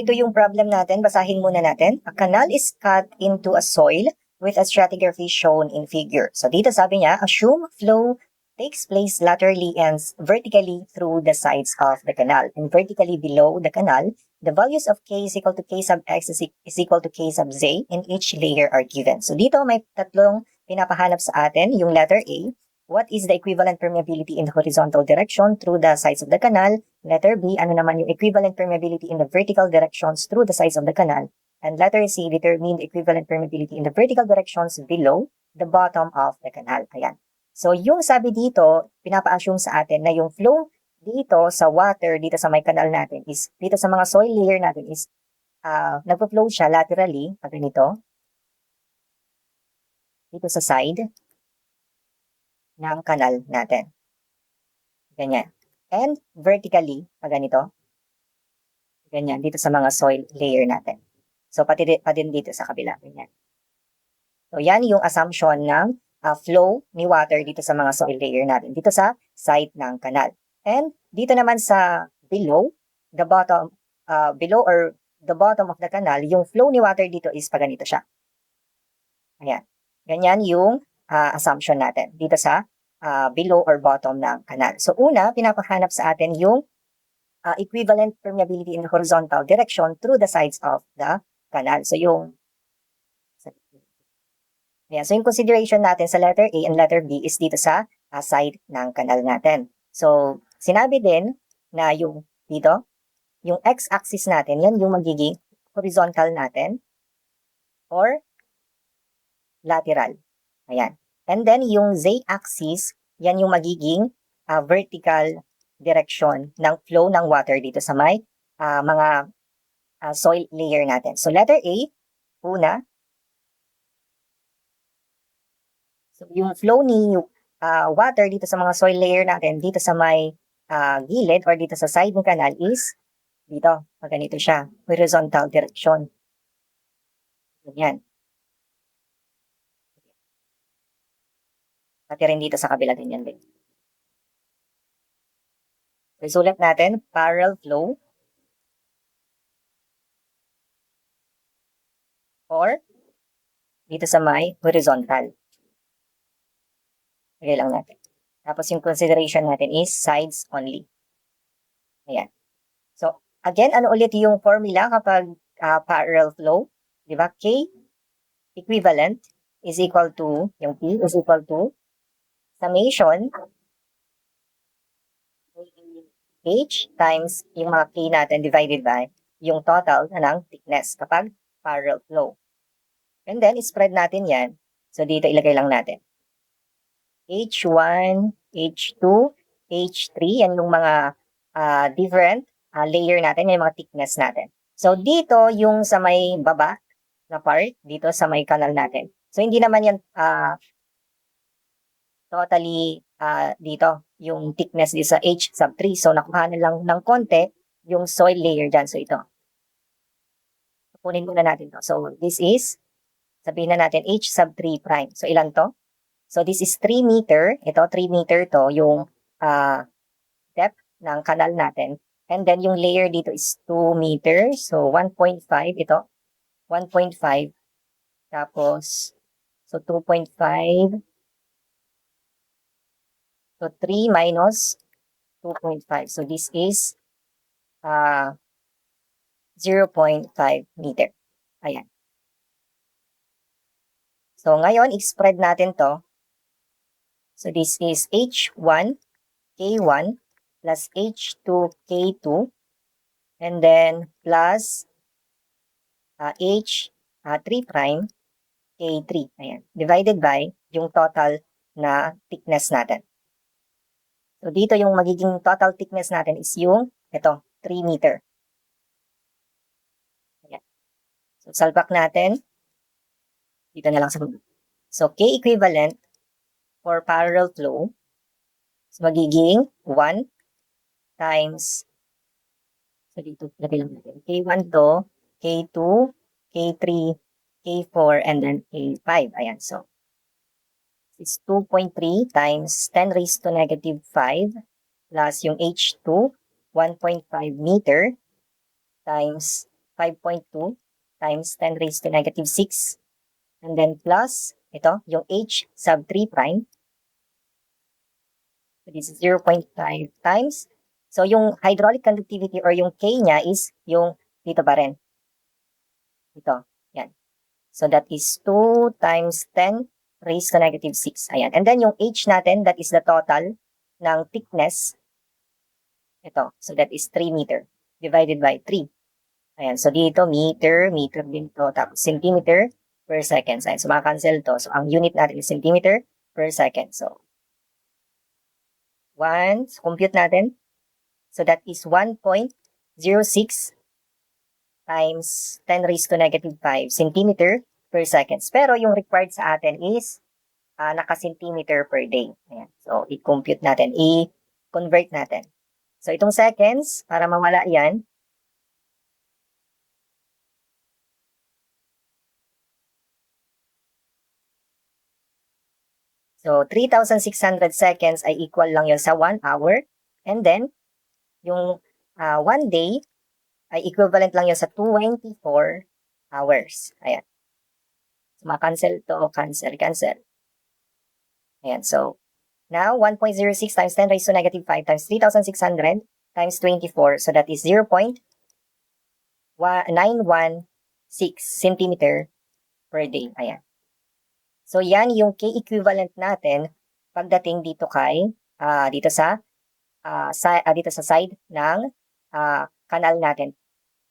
Ito yung problem natin. Basahin muna natin. A canal is cut into a soil with a stratigraphy shown in figure. So dito sabi niya, assume flow takes place laterally and vertically through the sides of the canal. And vertically below the canal, the values of k is equal to k sub x is equal to k sub z in each layer are given. So dito may tatlong pinapahanap sa atin. Yung letter A, what is the equivalent permeability in the horizontal direction through the sides of the canal? Letter B, ano naman yung equivalent permeability in the vertical directions through the sides of the canal? And letter C, determine the equivalent permeability in the vertical directions below the bottom of the canal. Ayan. So yung sabi dito, pinapa-assume sa atin na yung flow dito sa water, dito sa may canal natin is, dito sa mga soil layer natin is, nagpo-flow siya laterally, pag ganito, dito sa side ng canal natin. Ganyan. And vertically, pag ganito, ganyan, dito sa mga soil layer natin. So, pati din dito sa kabila. Ganyan. So, yan yung assumption ng flow ni water dito sa mga soil layer natin, dito sa side ng canal. And dito naman sa below, the bottom, below or the bottom of the canal, yung flow ni water dito is pag ganito siya. Ayan. Ganyan yung assumption natin dito sa below or bottom ng canal. So, una, pinapahanap sa atin yung equivalent permeability in horizontal direction through the sides of the canal. So, yung consideration natin sa letter A and letter B is dito sa side ng canal natin. So, sinabi din na yung dito, yung x-axis natin, yan yung magiging horizontal natin or lateral. Ayan. And then, yung z-axis, yan yung magiging vertical direction ng flow ng water dito sa may mga soil layer natin. So, letter A, una. So, yung flow ni water dito sa mga soil layer natin, dito sa may gilid or dito sa side ng canal is dito. Ganito siya. Horizontal direction. Ganyan. Pati rin dito sa kabila ganyan din. Isulat natin, parallel flow or dito sa may horizontal. Lagay lang natin. Tapos yung consideration natin is sides only. Ayan. So, again, ano ulit yung formula kapag parallel flow? Diba? K equivalent is equal to, yung P is equal to summation H times yung mga K natin divided by yung total ng thickness kapag parallel flow. And then, spread natin yan. So, dito ilagay lang natin. H1, H2, H3, yan yung mga different layer natin, yung mga thickness natin. So, dito yung sa may baba na part, dito sa may canal natin. So, hindi naman yan totally dito, yung thickness dito sa H sub 3. So, nakuha na lang ng konti yung soil layer dyan. So, ito. Kunin muna natin to. So, this is, sabihin na natin, H sub 3 prime. So, ilan to? So, this is 3 meter. Ito, 3 meter to, yung depth ng canal natin. And then, yung layer dito is 2 meter. So, 1.5. Ito, 1.5. Tapos, so, 2.5. So, 3 minus 2.5. So, this is 0.5 meter. Ayan. So, ngayon, i-spread natin to. So, this is H1, K1, plus H2, K2, and then plus H3 prime, K3. Ayan. Divided by yung total na thickness natin. So, dito yung magiging total thickness natin is yung, ito, 3 meter. Ayan. So, salbak natin. Dito na lang sa baba. So, K equivalent for parallel flow is magiging 1 times, so dito, lagay lang natin. K1 to, K2, K3, K4, and then K5. Ayan, so, it's 2.3 times 10 raised to negative 5 plus yung H2, 1.5 meter times 5.2 times 10 raised to negative 6. And then plus, ito, yung h sub 3 prime. So this is 0.5 times. So yung hydraulic conductivity or yung K niya is yung dito pa rin. Ito, yan. So that is 2 times 10 raised to negative 6. Ayan. And then yung h natin, that is the total ng thickness. Ito. So that is 3 meter divided by 3. Ayan. So dito, meter din to. Tapos centimeter per second. Ayan. So maka-cancel to. So ang unit natin is centimeter per second. So 1, so compute natin. So that is 1.06 times 10 raised to negative 5 centimeter per seconds. Pero yung required sa atin is naka-centimeter per day. Ayan. So i-compute natin, i-convert natin. So itong seconds, para mawala yan, so 3,600 seconds ay equal lang yun sa 1 hour. And then, yung 1 day ay equivalent lang yun sa 24 hours. Ayan. So, ma-cancel to, cancel. Ayan, so, now, 1.06 times 10 raised to negative 5 times 3,600 times 24. So, that is 0.916 centimeter per day. Ayan. So, yan yung K equivalent natin pagdating dito kay, dito sa side ng canal natin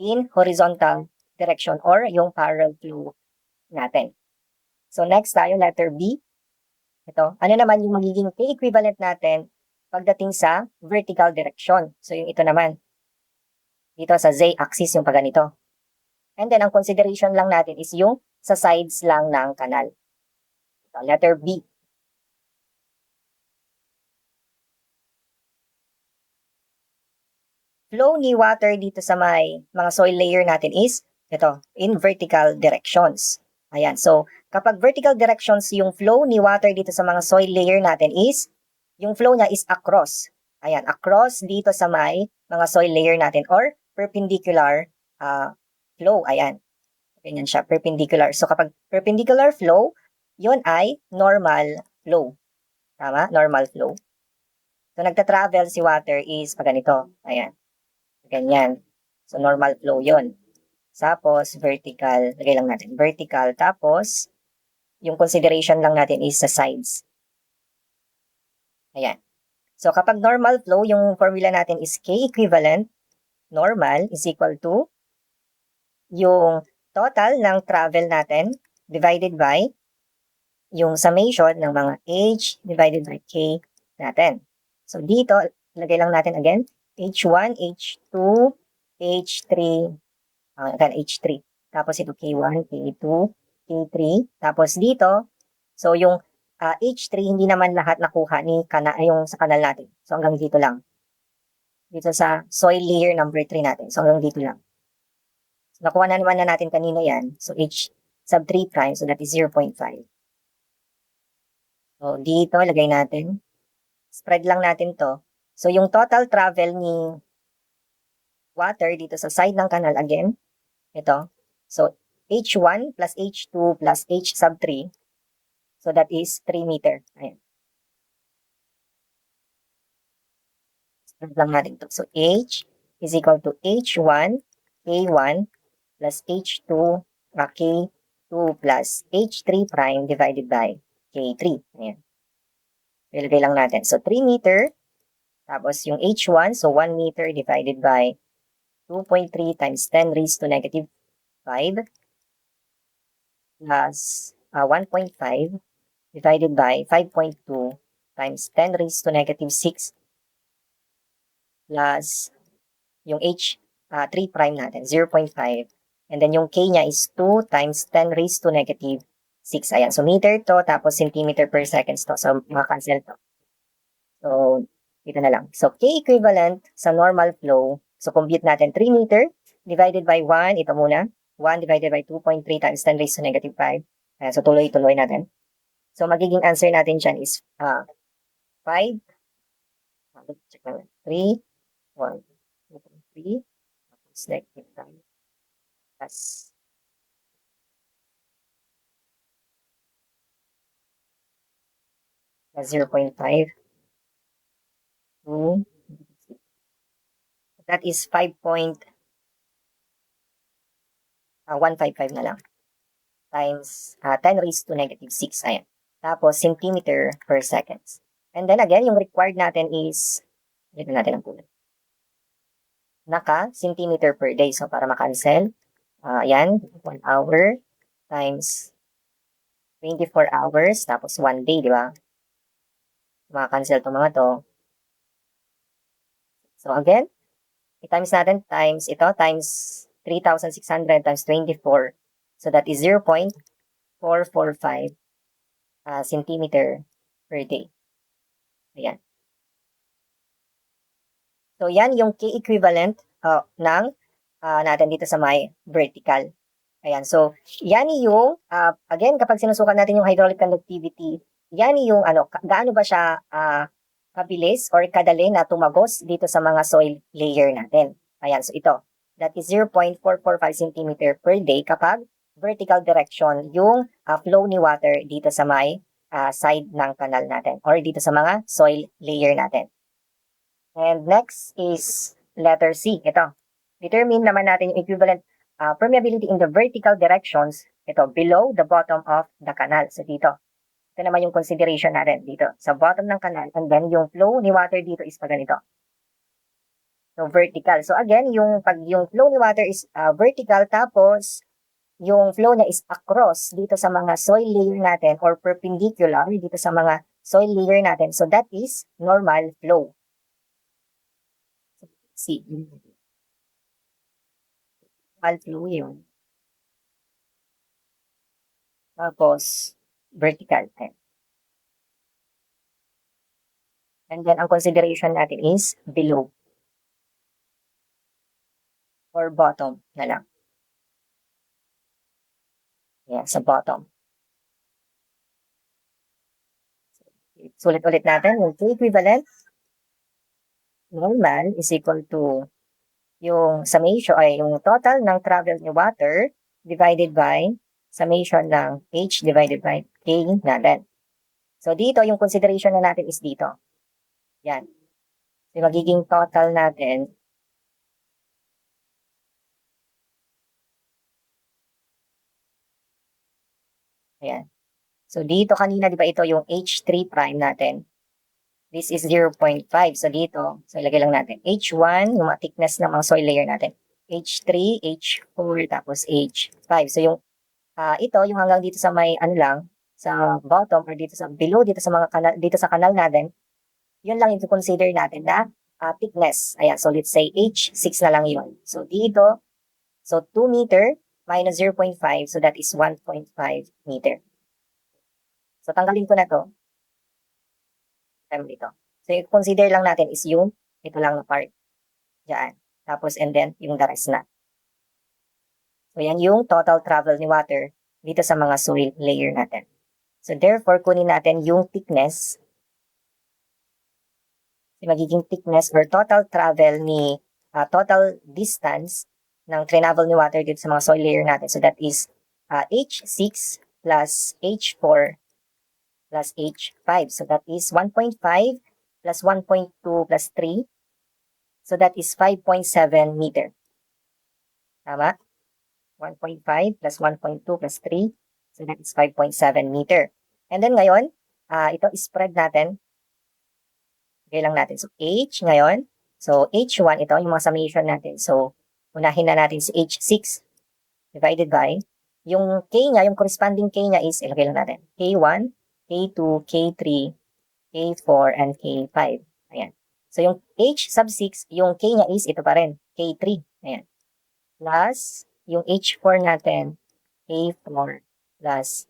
in horizontal direction or yung parallel flow natin. So, next tayo, letter B. Ito, ano naman yung magiging K equivalent natin pagdating sa vertical direction. So, yung ito naman, dito sa z-axis yung pagganito. And then, ang consideration lang natin is yung sa sides lang ng kanal. So, letter B. Flow ni water dito sa may mga soil layer natin is, ito, in vertical directions. Ayan, so, kapag vertical directions yung flow ni water dito sa mga soil layer natin is, yung flow niya is across. Ayan, across dito sa may mga soil layer natin or perpendicular flow. Ayan, ganyan siya, perpendicular. So, kapag perpendicular flow, yun ay normal flow. Tama? Normal flow. So, nagta-travel si water is pag ganito. Ayan. Ganyan. So, normal flow yun. Tapos, vertical. Lagay lang natin. Vertical. Tapos, yung consideration lang natin is sa sides. Ayan. So, kapag normal flow, yung formula natin is K equivalent, normal is equal to yung total ng travel natin divided by yung summation ng mga H divided by K natin. So, dito, lagay lang natin again, H1, H2, H3, H3. Tapos ito K1, K2, K3. Tapos dito, so yung H3 hindi naman lahat nakuha ni yung sa kanal natin. So hanggang dito lang. Dito sa soil layer number 3 natin. So hanggang dito lang. So, nakuha na naman na natin kanina yan. So H sub 3 prime. So that is 0.5. So dito lagay natin. Spread lang natin to. So yung total travel ni water dito sa side ng kanal again. Ito. So, H1 plus H2 plus H sub 3. So, that is 3 meter. Ayan. Spread lang natin ito. So, H is equal to H1, K1 plus H2, K2 plus H3 prime divided by K3. Ayan. Ilagay lang natin. So, 3 meter. Tapos, yung H1, so 1 meter divided by 2.3 times 10 raised to negative 5 plus 1.5 divided by 5.2 times 10 raised to negative 6 plus yung H 3 prime natin, 0.5. And then yung K niya is 2 times 10 raised to negative 6. Ayan. So, meter to, tapos centimeter per seconds to. So, maka-cancel to. So, dito na lang. So, K equivalent sa normal flow. So, compute natin 3 meter divided by 1. Ito muna. 1 divided by 2.3 times 10 raised to negative 5. Ayan, so, tuloy-tuloy natin. So, magiging answer natin dyan is 5. Check natin. 3, 1, 2.3. Tapos negative 5. plus 0.5 to that is 5.155 na lang times 10 raised to negative 6. Ayan. Tapos centimeter per seconds. And then again, yung required natin is, dito natin ang kulay. Naka-centimeter per day. So para makancel, ayan, 1 hour times 24 hours, tapos 1 day, di ba? Maka-cancel itong mga to. So again, i-times natin times ito, times 3,600 times 24. So that is 0.445 centimeter per day. Ayan. So yan yung K equivalent ng natin dito sa may vertical. Ayan. So yan yung, again, kapag sinusukat natin yung hydraulic conductivity, yan yung gaano ba siya kabilis or kadali na tumagos dito sa mga soil layer natin. Ayan, so ito. That is 0.445 cm per day kapag vertical direction yung flow ni water dito sa may side ng canal natin or dito sa mga soil layer natin. And next is letter C. Ito. Determine naman natin yung equivalent permeability in the vertical directions. Ito, below the bottom of the canal. So dito. Ito naman yung consideration natin dito. Sa bottom ng canal. And then yung flow ni water dito is pa ganito. So vertical. So again, yung flow ni water is vertical, tapos yung flow niya is across dito sa mga soil layer natin or perpendicular dito sa mga soil layer natin. So that is normal flow. See. Normal flow yun. Tapos vertical. And then ang consideration natin is below or bottom na lang. Yeah, sa bottom. Sulit ulit natin yung K equivalent normal is equal to yung summation ay yung total ng travel ni water divided by summation ng H divided by K natin. So dito yung consideration na natin is dito. Yan. So magiging total natin ayan. So dito kanina di ba ito yung H3 prime natin. This is 0.5. So dito, so ilagay lang natin H1, yung mga thickness ng mga soil layer natin. H3, H4, tapos H5. So yung ito, yung hanggang dito sa may lang, sa bottom or dito sa below, dito sa mga kanal, dito sa kanal natin, yun lang yung consider natin na thickness. Ayan, so let's say H6 na lang yun. So dito, so 2 meter minus 0.5, so that is 1.5 meter. So tanggalin ko na to. Dito. So, yung consider lang natin is yung ito lang na part. Diyan. Tapos, and then, yung the rest na. So, yan yung total travel ni water dito sa mga soil layer natin. So, therefore, kunin natin yung thickness. Yung magiging thickness or total travel ni, total distance ng travel ni water dito sa mga soil layer natin. So, that is H6 plus H4 plus H5. So that is 1.5 plus 1.2 plus 3. So that is 5.7 meter. Tama? 1.5 plus 1.2 plus 3. So that is 5.7 meter. And then ngayon, ito spread natin. Okay lang natin. So H ngayon. So H1, ito yung mga summation natin. So unahin na natin si H6 divided by yung K niya, yung corresponding K niya is, ilagay lang natin, K1, K2, K3, K4, and K5. Ayan. So, yung H sub 6, yung K niya is ito pa rin, K3. Ayan. Plus, yung H4 natin, K4, plus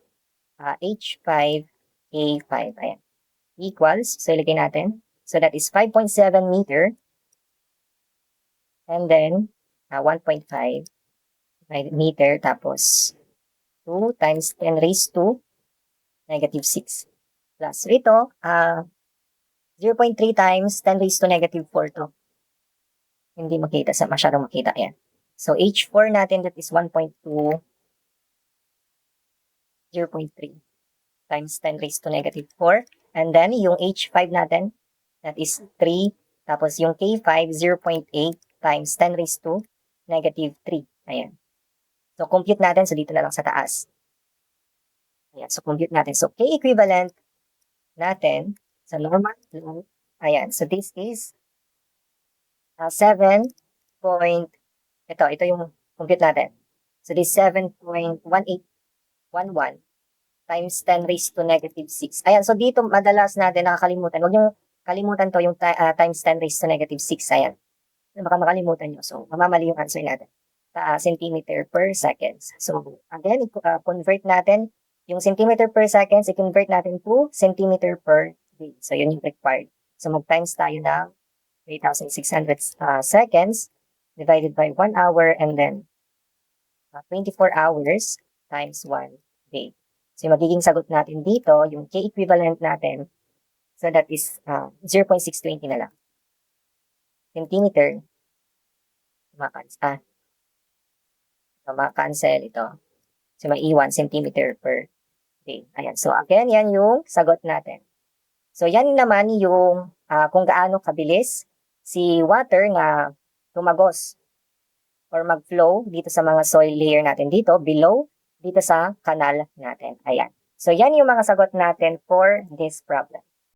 H5, K5. Ayan. Equals, so ilagay natin. So, that is 5.7 meter. And then, 1.5 meter, tapos 2 times 10 raised to negative 6. Plus, so ito, 0.3 times 10 raised to negative 4 to. Hindi makita, masyadong makita yan. So H4 natin, that is 1.2, 0.3 times 10 raised to negative 4. And then yung H5 natin, that is 3. Tapos yung K5, 0.8 times 10 raised to negative 3. Ayan. So compute natin. So dito na lang sa taas. Ayan. So compute natin. So K equivalent natin sa normal flow. Ayan. So this is 7. Ito yung compute natin. So this 7.1811 times 10 raised to negative 6. Ayan, so dito madalas natin nakakalimutan. Huwag nyo kalimutan to yung times 10 raised to negative 6. Ayan. Baka makalimutan nyo. So, mamamali yung answer natin. Centimeter per seconds. So, again, convert natin yung centimeter per seconds, i-convert natin to centimeter per day. So, yun yung required. So, mag-times tayo ng 3,600 seconds divided by 1 hour and then 24 hours times 1 day. So, yung magiging sagot natin dito, yung K equivalent natin, so that is 0.620 na lang. Centimeter, makancel ito. So, maiwan centimeter per day. Ayan. So, again, yan yung sagot natin. So, yan naman yung kung gaano kabilis si water na tumagos or mag-flow dito sa mga soil layer natin dito, below, dito sa kanal natin. Ayan. So, yan yung mga sagot natin for this problem.